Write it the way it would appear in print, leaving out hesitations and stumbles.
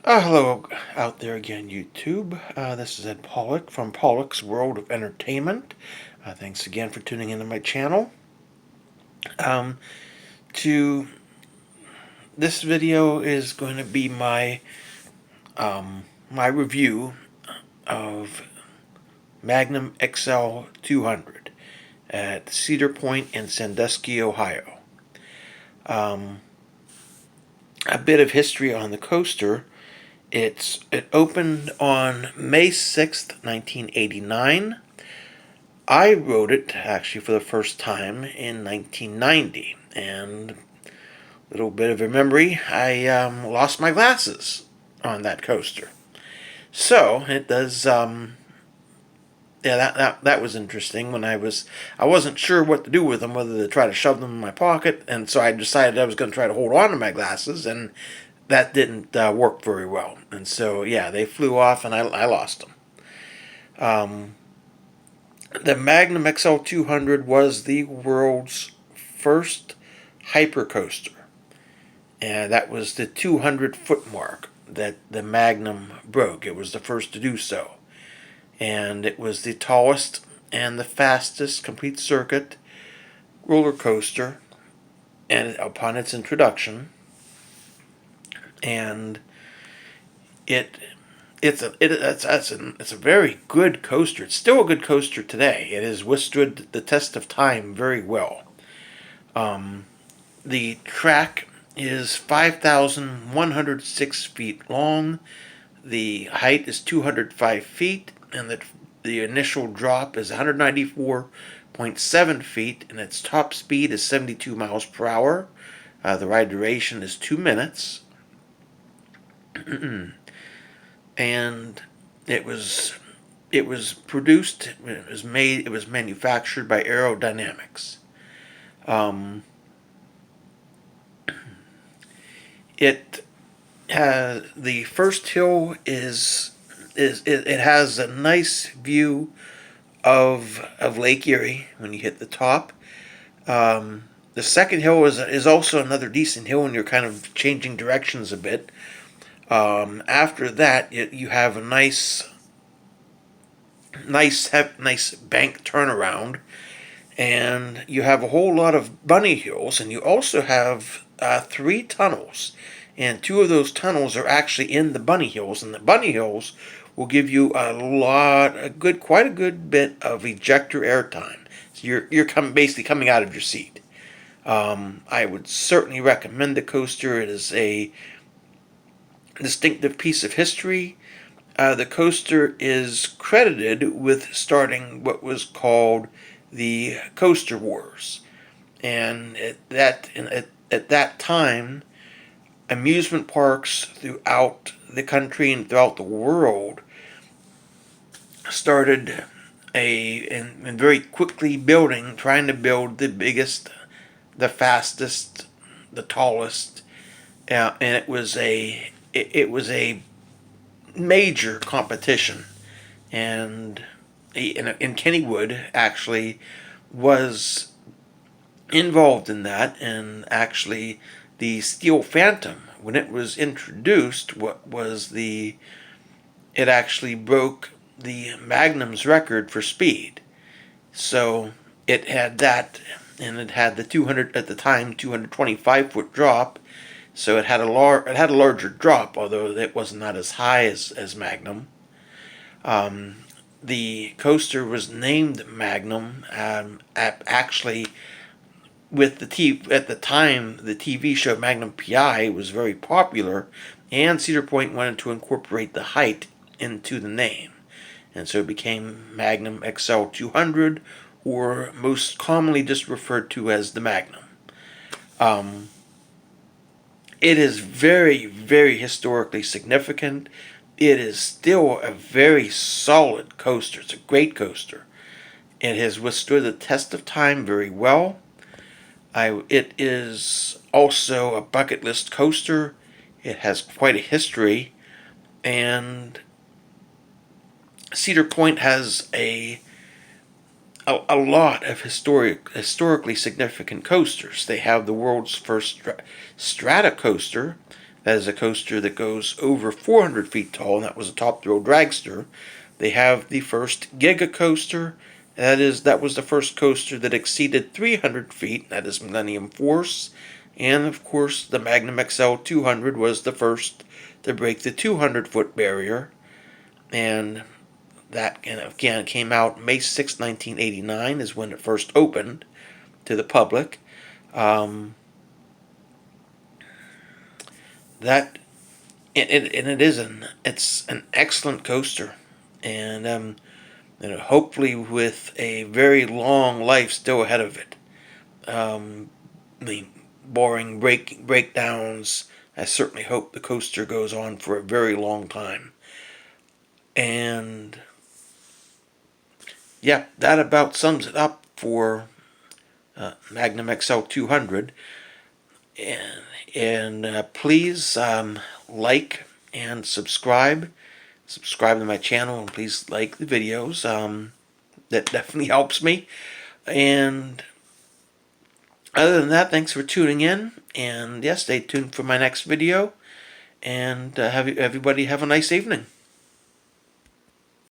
Hello out there again, YouTube. This is Ed Pollock from Pollock's World of Entertainment. Thanks again for tuning into my channel. Um, to This video is going to be my review of Magnum XL 200 at Cedar in Sandusky, Ohio. A bit of history on the coaster. It opened on May 6th, 1989. I rode it actually for the first time in 1990, and a little bit of a memory, I lost my glasses on that coaster. So it does, that was interesting. I wasn't sure what to do with them, whether to try to shove them in my pocket, and so I decided I was going to try to hold on to my glasses, and that didn't work very well. And so, yeah, they flew off, and I lost them. The Magnum XL 200 was the world's first hypercoaster, and that was the 200-foot mark that the Magnum broke. It was the first to do so, and it was the tallest and the fastest complete circuit roller coaster, and upon its introduction, and it's a very good coaster. It's still a good coaster today. It has withstood the test of time very well. The track is 5,106 feet long. The height is 205 feet, and the initial drop is 194.7 feet, and its top speed is 72 miles per hour. The ride duration is 2 minutes. And it was produced, it was manufactured by Aerodynamics. It has the first hill it has a nice view of Lake Erie when you hit the top. The second hill is also another decent hill, and you're kind of changing directions a bit. After that, you have a nice bank turnaround, and you have a whole lot of bunny hills, and you also have 3 tunnels, and 2 of those tunnels are actually in the bunny hills, and the bunny hills will give you quite a good bit of ejector air time. So you're basically coming out of your seat. I would certainly recommend the coaster. It is a distinctive piece of history. The coaster is credited with starting what was called the Coaster Wars, and at that time, amusement parks throughout the country and throughout the world started and very quickly trying to build the biggest, the fastest, the tallest, and it was a major competition, and Kennywood actually was involved in that, and actually the Steel Phantom, when it was introduced, it actually broke the Magnum's record for speed. So it had that, and it had the 200 at the time 225-foot drop. So it had a larger drop, although it was not as high as Magnum. The coaster was named Magnum. Actually, at the time, the TV show Magnum PI was very popular, and Cedar Point wanted to incorporate the height into the name, and so it became Magnum XL 200, or most commonly just referred to as the Magnum. It is very, very historically significant. It is still a very solid coaster. It's a great coaster. It has withstood the test of time very well. It is also a bucket list coaster. It has quite a history, and Cedar Point has a lot of historically significant coasters. They have the world's first strata coaster, That is a coaster that goes over 400 feet tall, and that was a top thrill dragster. They have the first Giga coaster. That was the first coaster that exceeded 300 feet. That is Millennium Force. And of course, the Magnum XL 200 was the first to break the 200-foot barrier. And that, again, came out May 6, 1989 is when it first opened to the public. That it's an excellent coaster, and hopefully with a very long life still ahead of it. The boring breakdowns. I certainly hope the coaster goes on for a very long time. And yeah, that about sums it up for Magnum XL 200. And please like and subscribe. Subscribe to my channel, and please like the videos. That definitely helps me. And other than that, thanks for tuning in. And yeah, stay tuned for my next video. And everybody have a nice evening.